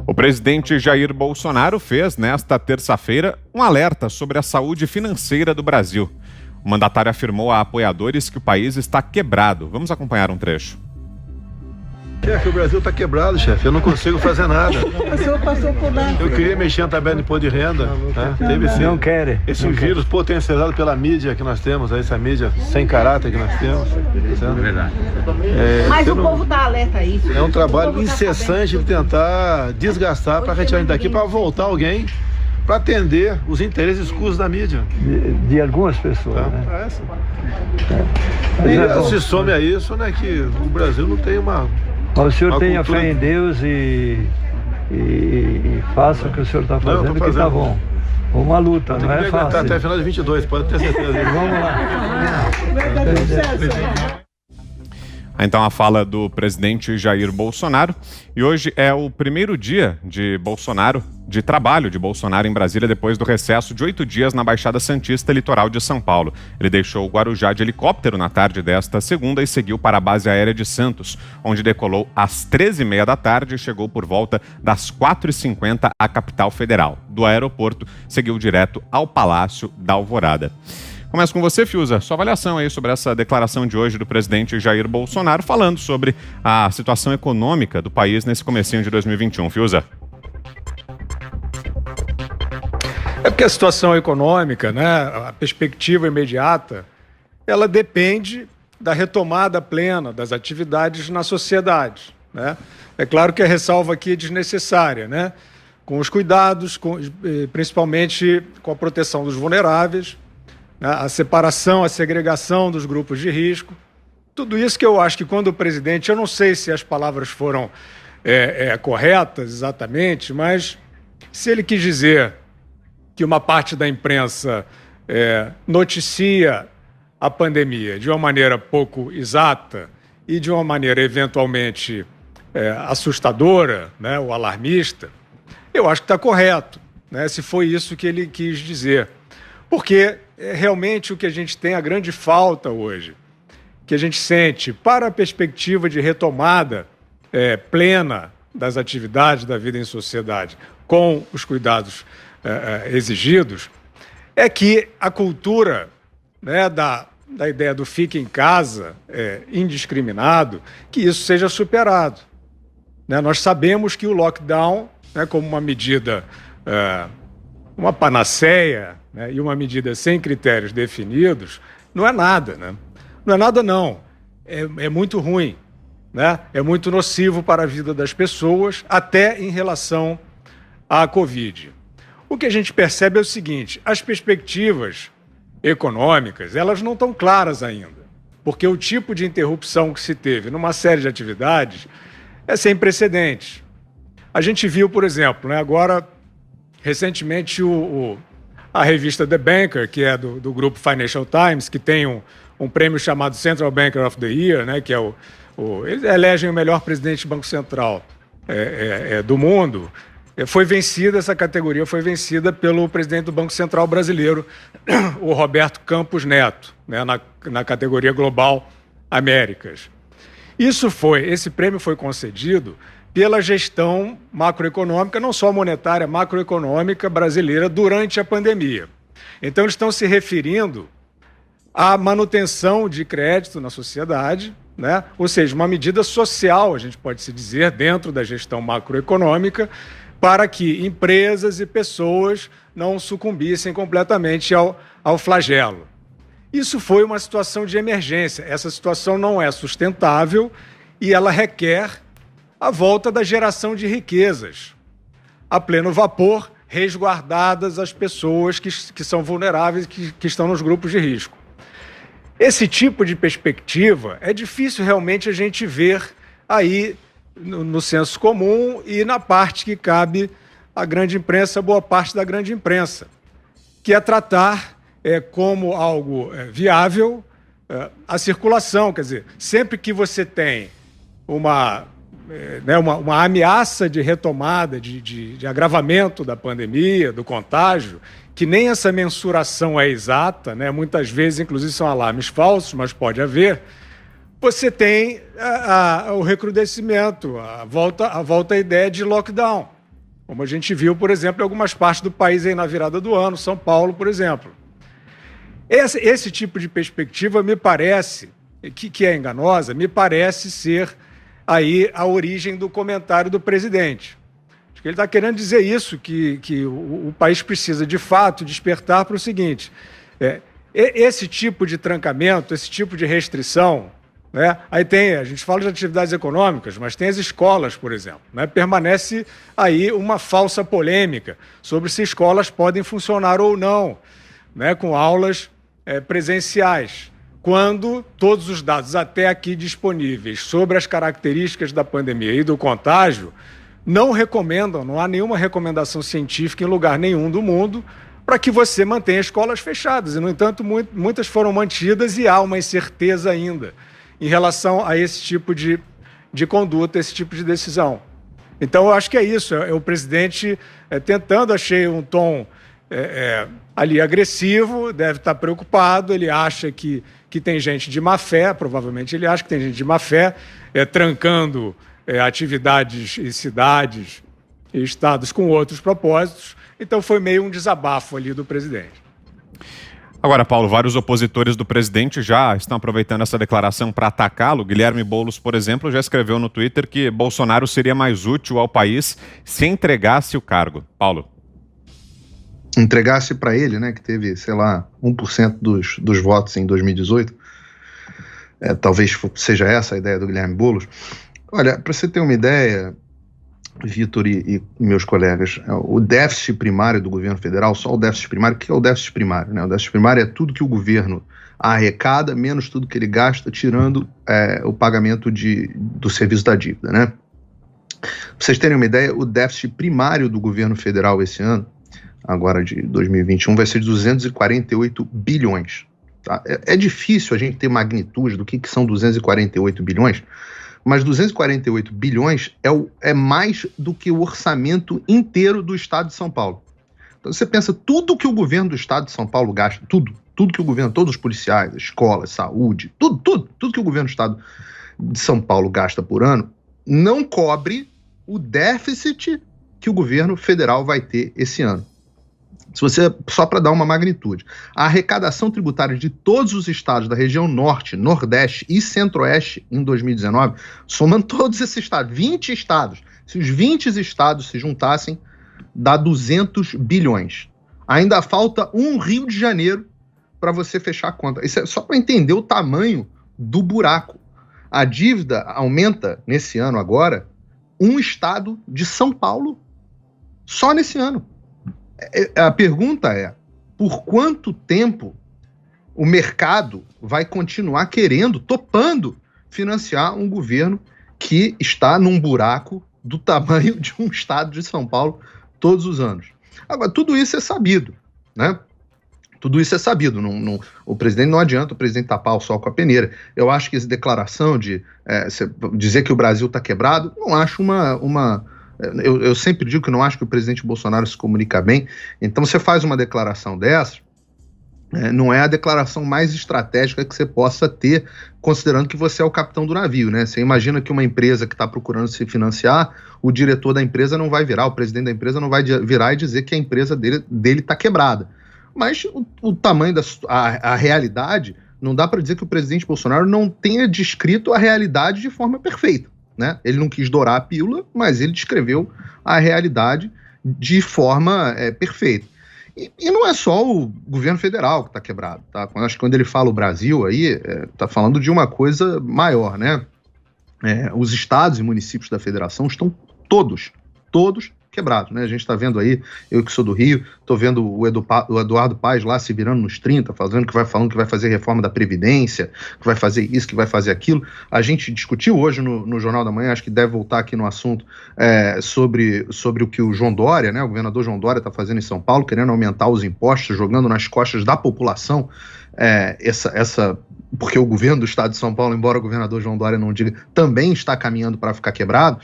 O presidente Jair Bolsonaro fez, nesta terça-feira, um alerta sobre a saúde financeira do Brasil. O mandatário afirmou a apoiadores que o país está quebrado. Vamos acompanhar um trecho. Chefe, o Brasil está quebrado, chefe. Eu não consigo fazer nada. O senhor passou por lá. Eu queria mexer na tabela de imposto de renda. Né? Teve não quer. Esse vírus potencializado pela mídia que nós temos, essa mídia sem caráter que nós temos. É verdade. Mas o povo está alerta a isso. É um trabalho incessante de tentar desgastar para retirar daqui, para voltar alguém para atender os interesses escusos da mídia. De algumas pessoas, tá? Né? E se some a isso, né, que o Brasil não tem uma... Mas o senhor uma tenha cultura... fé em Deus e faça o que o senhor está fazendo, que tá bom. Uma luta, não é fácil. Até o final de 22, pode ter certeza. Vamos lá. Então a fala do presidente Jair Bolsonaro. E hoje é o primeiro dia de trabalho de Bolsonaro em Brasília depois do recesso de 8 dias na Baixada Santista, litoral de São Paulo. Ele deixou o Guarujá de helicóptero na tarde desta segunda e seguiu para a base aérea de Santos, onde decolou às 13h30 da tarde e chegou por volta das 4h50 à capital federal. Do aeroporto, seguiu direto ao Palácio da Alvorada. Começo com você, Fiuza. Sua avaliação aí sobre essa declaração de hoje do presidente Jair Bolsonaro, falando sobre a situação econômica do país nesse comecinho de 2021. Fiuza. É porque a situação econômica, né, a perspectiva imediata, ela depende da retomada plena das atividades na sociedade, né? É claro que a ressalva aqui é desnecessária, né? Com os cuidados, principalmente com a proteção dos vulneráveis, a separação, a segregação dos grupos de risco. Tudo isso que eu acho que quando o presidente, eu não sei se as palavras foram corretas exatamente, mas se ele quis dizer que uma parte da imprensa noticia a pandemia de uma maneira pouco exata e de uma maneira eventualmente assustadora, né, ou alarmista, eu acho que está correto, né, se foi isso que ele quis dizer. Porque realmente o que a gente tem, a grande falta hoje, que a gente sente para a perspectiva de retomada plena das atividades da vida em sociedade, com os cuidados exigidos, é que a cultura, né, da ideia do fique em casa indiscriminado, que isso seja superado. Né? Nós sabemos que o lockdown, né, como uma medida, uma panaceia, né, e uma medida sem critérios definidos, não é nada, né? Não é nada, não. É muito ruim, né? É muito nocivo para a vida das pessoas, até em relação à Covid. O que a gente percebe é o seguinte: as perspectivas econômicas, elas não estão claras ainda, porque o tipo de interrupção que se teve numa série de atividades é sem precedentes. A gente viu, por exemplo, né, agora, recentemente, a revista The Banker, que é do grupo Financial Times, que tem um prêmio chamado Central Banker of the Year, né, que é eles elegem o melhor presidente do Banco Central do mundo. Essa categoria foi vencida pelo presidente do Banco Central brasileiro, o Roberto Campos Neto, né, na categoria Global Américas. Esse prêmio foi concedido pela gestão macroeconômica, não só monetária, macroeconômica brasileira durante a pandemia. Então, eles estão se referindo à manutenção de crédito na sociedade, né? Ou seja, uma medida social, a gente pode se dizer, dentro da gestão macroeconômica, para que empresas e pessoas não sucumbissem completamente ao flagelo. Isso foi uma situação de emergência. Essa situação não é sustentável e ela requer a volta da geração de riquezas, a pleno vapor, resguardadas as pessoas que são vulneráveis, que estão nos grupos de risco. Esse tipo de perspectiva é difícil realmente a gente ver aí no senso comum e na parte que cabe à grande imprensa, boa parte da grande imprensa, que é tratar como algo viável a circulação. Quer dizer, sempre que você tem uma ameaça de retomada, de agravamento da pandemia, do contágio, que nem essa mensuração é exata, né? Muitas vezes, inclusive, são alarmes falsos, mas pode haver. você tem o recrudescimento, a volta à ideia de lockdown, como a gente viu, por exemplo, em algumas partes do país aí na virada do ano, São Paulo, por exemplo. Esse tipo de perspectiva me parece, que é enganosa, me parece ser aí a origem do comentário do presidente. Acho que ele está querendo dizer isso, que o país precisa, de fato, despertar para o seguinte, esse tipo de trancamento, esse tipo de restrição, né? Aí a gente fala de atividades econômicas, mas tem as escolas, por exemplo, né? Permanece aí uma falsa polêmica sobre se escolas podem funcionar ou não, né? Com aulas presenciais, quando todos os dados até aqui disponíveis sobre as características da pandemia e do contágio não recomendam, não há nenhuma recomendação científica em lugar nenhum do mundo para que você mantenha escolas fechadas. E, no entanto, muitas foram mantidas e há uma incerteza ainda em relação a esse tipo de conduta, esse tipo de decisão. Então, eu acho que é isso, é o presidente tentando, achei um tom ali agressivo, deve estar preocupado, ele acha que tem gente de má fé, provavelmente ele acha que tem gente de má fé, trancando atividades e cidades e estados com outros propósitos, então foi meio um desabafo ali do presidente. Agora, Paulo, vários opositores do presidente já estão aproveitando essa declaração para atacá-lo. Guilherme Boulos, por exemplo, já escreveu no Twitter que Bolsonaro seria mais útil ao país se entregasse o cargo. Paulo. Entregasse para ele, né, que teve, sei lá, 1% dos votos em 2018. Talvez seja essa a ideia do Guilherme Boulos. Olha, para você ter uma ideia, Vitor e meus colegas, o déficit primário do governo federal, só o déficit primário, o que é o déficit primário? Né? O déficit primário é tudo que o governo arrecada, menos tudo que ele gasta, tirando o pagamento do serviço da dívida. Né? Para vocês terem uma ideia, o déficit primário do governo federal esse ano, agora de 2021, vai ser de 248 bilhões. Tá? É difícil a gente ter magnitude do que são 248 bilhões, mas 248 bilhões é mais do que o orçamento inteiro do Estado de São Paulo. Então você pensa, tudo que o governo do Estado de São Paulo gasta, tudo que o governo, todos os policiais, escolas, saúde, tudo que o governo do Estado de São Paulo gasta por ano, não cobre o déficit que o governo federal vai ter esse ano. Só para dar uma magnitude, a arrecadação tributária de todos os estados da região norte, nordeste e centro-oeste em 2019, somando todos esses estados, 20 estados, se os 20 estados se juntassem, dá 200 bilhões. Ainda falta um Rio de Janeiro para você fechar a conta. Isso é só para entender o tamanho do buraco. A dívida aumenta nesse ano agora, um estado de São Paulo, só nesse ano. A pergunta é, por quanto tempo o mercado vai continuar topando financiar um governo que está num buraco do tamanho de um estado de São Paulo todos os anos? Agora, tudo isso é sabido, né? Tudo isso é sabido. O presidente não adianta o presidente tapar o sol com a peneira. Eu acho que essa declaração de dizer que o Brasil está quebrado, não acho Eu sempre digo que não acho que o presidente Bolsonaro se comunica bem. Então você faz uma declaração dessa, não é a declaração mais estratégica que você possa ter, considerando que você é o capitão do navio, né? Você imagina que uma empresa que está procurando se financiar, o diretor da empresa não vai virar, o presidente da empresa não vai virar e dizer que a empresa dele está quebrada. Mas o tamanho a realidade, não dá para dizer que o presidente Bolsonaro não tenha descrito a realidade de forma perfeita. Né? Ele não quis dourar a pílula, mas ele descreveu a realidade de forma perfeita. E não é só o governo federal que está quebrado. Tá? Acho que quando ele fala o Brasil, aí está falando de uma coisa maior. Né? Os estados e municípios da federação estão todos quebrados. Né? A gente está vendo aí, eu que sou do Rio, estou vendo o Eduardo Paes lá se virando nos 30, falando que vai fazer reforma da Previdência, que vai fazer isso, que vai fazer aquilo. A gente discutiu hoje no Jornal da Manhã, acho que deve voltar aqui no assunto, sobre o que o João Dória, né, o governador João Dória está fazendo em São Paulo, querendo aumentar os impostos, jogando nas costas da população porque o governo do estado de São Paulo, embora o governador João Dória não diga, também está caminhando para ficar quebrado.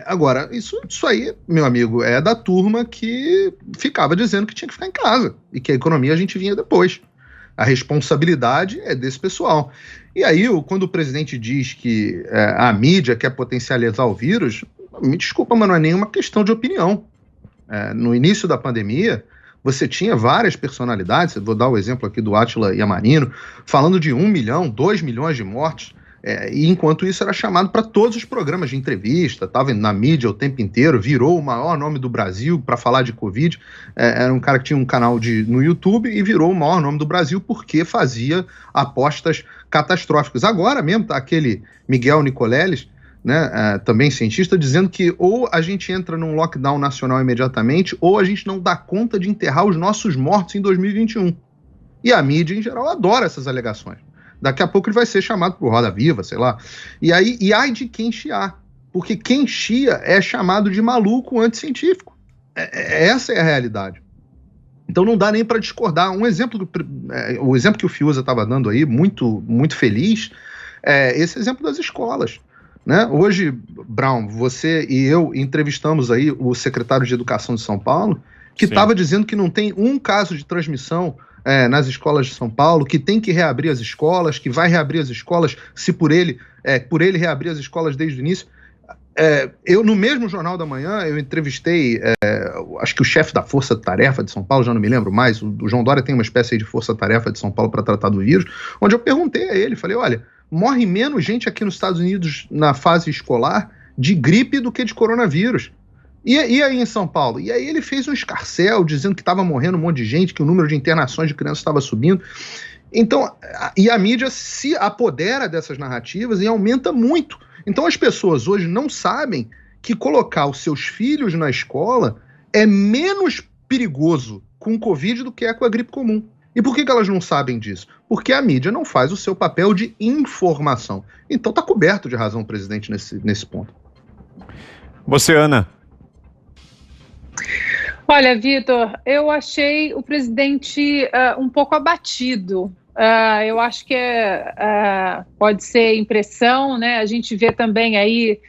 Agora, isso aí, meu amigo, é da turma que ficava dizendo que tinha que ficar em casa e que a economia a gente vinha depois. A responsabilidade é desse pessoal. E aí, quando o presidente diz que a mídia quer potencializar o vírus, me desculpa, mas não é nenhuma questão de opinião. No início da pandemia, você tinha várias personalidades, vou dar o exemplo aqui do Átila Yamarino, falando de 1 milhão, 2 milhões de mortes, e enquanto isso era chamado para todos os programas de entrevista, estava na mídia o tempo inteiro, virou o maior nome do Brasil para falar de Covid, era um cara que tinha um canal no YouTube e virou o maior nome do Brasil porque fazia apostas catastróficas. Agora mesmo está aquele Miguel Nicoleles, né, também cientista, dizendo que ou a gente entra num lockdown nacional imediatamente ou a gente não dá conta de enterrar os nossos mortos em 2021. E a mídia, em geral, adora essas alegações. Daqui a pouco ele vai ser chamado por Roda Viva, sei lá. E ai de quem chiar. Porque quem chia é chamado de maluco anticientífico. Essa é a realidade. Então não dá nem para discordar. O exemplo que o Fiuza estava dando aí, muito, muito feliz, é esse exemplo das escolas. Né? Hoje, Brown, você e eu entrevistamos aí o secretário de Educação de São Paulo, que estava dizendo que não tem um caso de transmissão nas escolas de São Paulo, que tem que reabrir as escolas, que vai reabrir as escolas se por ele reabrir as escolas desde o início. Eu, no mesmo Jornal da Manhã, eu entrevistei, acho que o chefe da Força Tarefa de São Paulo, já não me lembro mais, o João Dória tem uma espécie de Força Tarefa de São Paulo para tratar do vírus, onde eu perguntei a ele, falei, olha, morre menos gente aqui nos Estados Unidos na fase escolar de gripe do que de coronavírus. E aí em São Paulo? E aí ele fez um escarcéu dizendo que estava morrendo um monte de gente, que o número de internações de crianças estava subindo. Então, e a mídia se apodera dessas narrativas e aumenta muito. Então as pessoas hoje não sabem que colocar os seus filhos na escola é menos perigoso com o Covid do que é com a gripe comum. E por que elas não sabem disso? Porque a mídia não faz o seu papel de informação. Então está coberto de razão o presidente nesse ponto. Você, Ana? Olha, Vitor, eu achei o presidente um pouco abatido. Eu acho que pode ser impressão, né? A gente vê também aí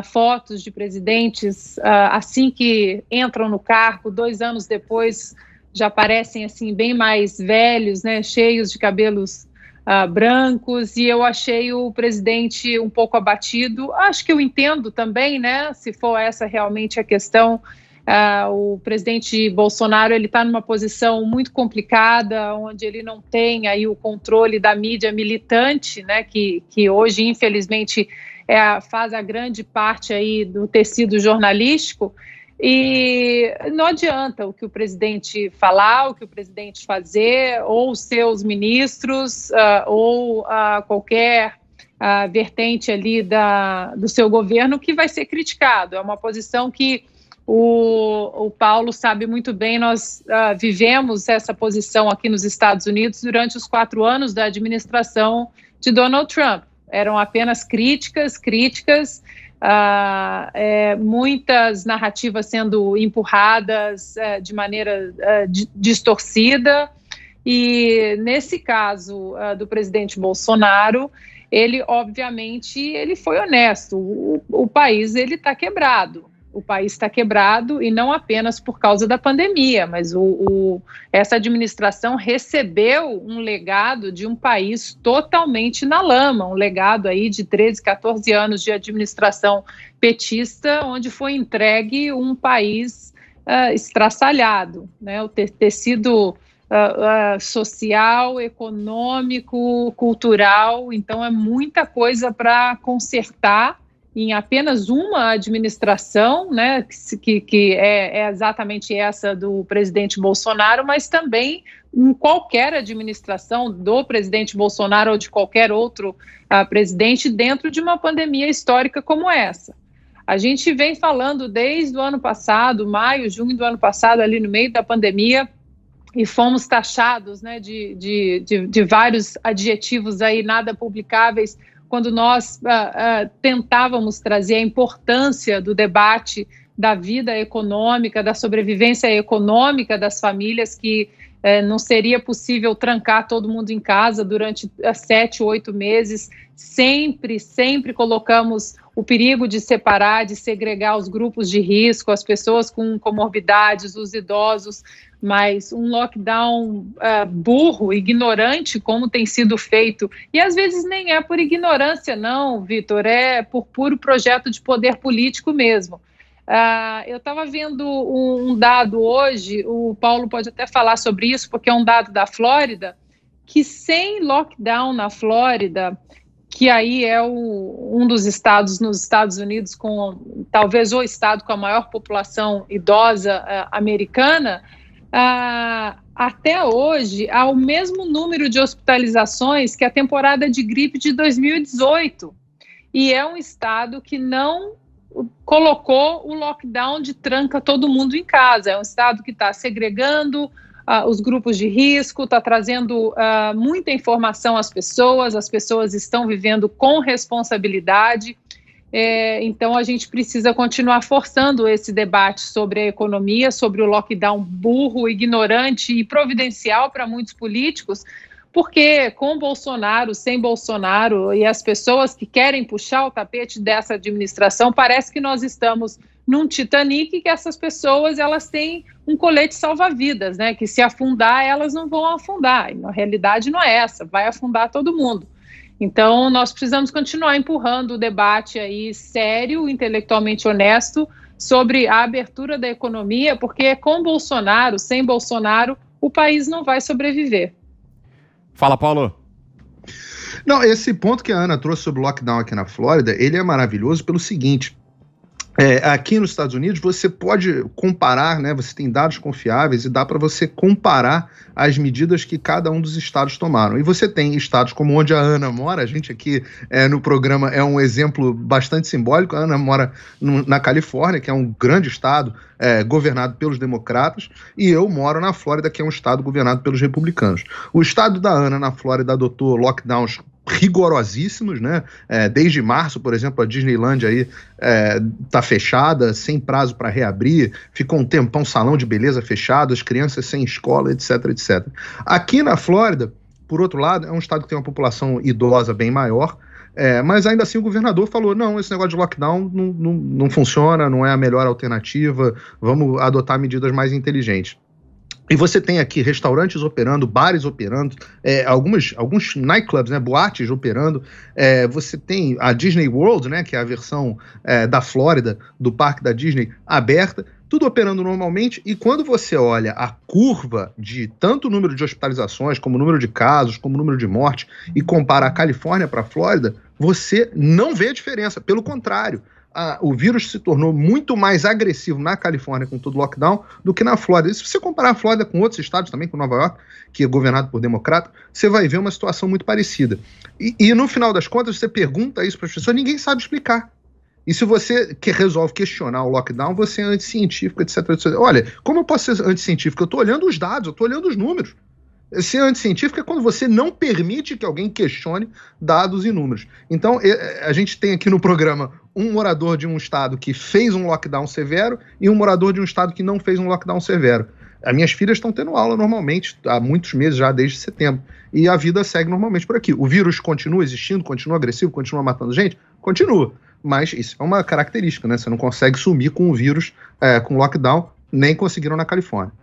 fotos de presidentes assim que entram no cargo, 2 anos depois já parecem assim bem mais velhos, né? Cheios de cabelos brancos, e eu achei o presidente um pouco abatido. Acho que eu entendo também, né? Se for essa realmente a questão. O presidente Bolsonaro está numa posição muito complicada, onde ele não tem aí o controle da mídia militante, né, que hoje, infelizmente, faz a grande parte aí do tecido jornalístico, e não adianta o que o presidente falar, o que o presidente fazer, ou seus ministros, ou qualquer vertente ali do seu governo que vai ser criticado. É uma posição que o Paulo sabe muito bem, nós vivemos essa posição aqui nos Estados Unidos durante os 4 anos da administração de Donald Trump. Eram apenas críticas, muitas narrativas sendo empurradas de maneira distorcida, e nesse caso do presidente Bolsonaro, ele obviamente ele foi honesto, o país está quebrado. O país está quebrado, e não apenas por causa da pandemia, mas essa administração recebeu um legado de um país totalmente na lama, um legado aí de 13, 14 anos de administração petista, onde foi entregue um país estraçalhado, né? O tecido social, econômico, cultural, então é muita coisa para consertar em apenas uma administração, né, que é exatamente essa do presidente Bolsonaro, mas também em qualquer administração do presidente Bolsonaro ou de qualquer outro presidente dentro de uma pandemia histórica como essa. A gente vem falando desde o ano passado, maio, junho do ano passado, ali no meio da pandemia, e fomos taxados, né, de vários adjetivos aí nada publicáveis, quando nós tentávamos trazer a importância do debate da vida econômica, da sobrevivência econômica das famílias, que não seria possível trancar todo mundo em casa durante 7, 8 meses. Sempre colocamos o perigo de separar, de segregar os grupos de risco, as pessoas com comorbidades, os idosos, mas um lockdown burro, ignorante, como tem sido feito, e às vezes nem é por ignorância não, Vitor, é por puro projeto de poder político mesmo. Eu estava vendo um dado hoje, o Paulo pode até falar sobre isso, porque é um dado da Flórida, que sem lockdown na Flórida, que aí é um dos estados nos Estados Unidos com talvez o estado com a maior população idosa americana, até hoje há o mesmo número de hospitalizações que a temporada de gripe de 2018. E é um estado que não colocou o lockdown de tranca todo mundo em casa. É um estado que está segregando os grupos de risco, está trazendo muita informação às pessoas estão vivendo com responsabilidade, então a gente precisa continuar forçando esse debate sobre a economia, sobre o lockdown burro, ignorante e providencial para muitos políticos, porque com Bolsonaro, sem Bolsonaro e as pessoas que querem puxar o tapete dessa administração, parece que nós estamos num Titanic, que essas pessoas elas têm um colete salva-vidas, né? Que se afundar, elas não vão afundar. E na realidade não é essa, vai afundar todo mundo. Então, nós precisamos continuar empurrando o debate aí sério, intelectualmente honesto, sobre a abertura da economia, porque com Bolsonaro, sem Bolsonaro, o país não vai sobreviver. Fala, Paulo. Não, esse ponto que a Ana trouxe sobre o lockdown aqui na Flórida, ele é maravilhoso pelo seguinte: aqui nos Estados Unidos você pode comparar, né? Você tem dados confiáveis e dá para você comparar as medidas que cada um dos estados tomaram. E você tem estados como onde a Ana mora, a gente aqui no programa é um exemplo bastante simbólico. A Ana mora na Califórnia, que é um grande estado governado pelos democratas, e eu moro na Flórida, que é um estado governado pelos republicanos. O estado da Ana, na Flórida, adotou lockdowns rigorosíssimos, né? Desde março, por exemplo, a Disneyland aí tá fechada, sem prazo para reabrir, ficou um tempão salão de beleza fechado, as crianças sem escola, etc, etc. Aqui na Flórida, por outro lado, é um estado que tem uma população idosa bem maior, mas ainda assim o governador falou, não, esse negócio de lockdown não funciona, não é a melhor alternativa, vamos adotar medidas mais inteligentes. E você tem aqui restaurantes operando, bares operando, alguns nightclubs, né, boates operando. Você tem a Disney World, né, que é a versão da Flórida, do parque da Disney, aberta, tudo operando normalmente. E quando você olha a curva de tanto número de hospitalizações, como número de casos, como número de mortes, e compara a Califórnia para a Flórida, você não vê a diferença. Pelo contrário, o vírus se tornou muito mais agressivo na Califórnia com todo o lockdown do que na Flórida. E se você comparar a Flórida com outros estados também, com Nova York, que é governado por democrata, você vai ver uma situação muito parecida. E no final das contas, você pergunta isso para as pessoas, ninguém sabe explicar. E se você resolve questionar o lockdown, você é anticientífico, etc, etc. Olha, como eu posso ser anticientífico? Eu estou olhando os dados, eu estou olhando os números. Ser anticientífico é quando você não permite que alguém questione dados e números. Então, a gente tem aqui no programa um morador de um estado que fez um lockdown severo e um morador de um estado que não fez um lockdown severo. As minhas filhas estão tendo aula normalmente, há muitos meses já, desde setembro. E a vida segue normalmente por aqui. O vírus continua existindo, continua agressivo, continua matando gente? Continua. Mas isso é uma característica, né? Você não consegue sumir com o vírus, com lockdown, nem conseguiram na Califórnia.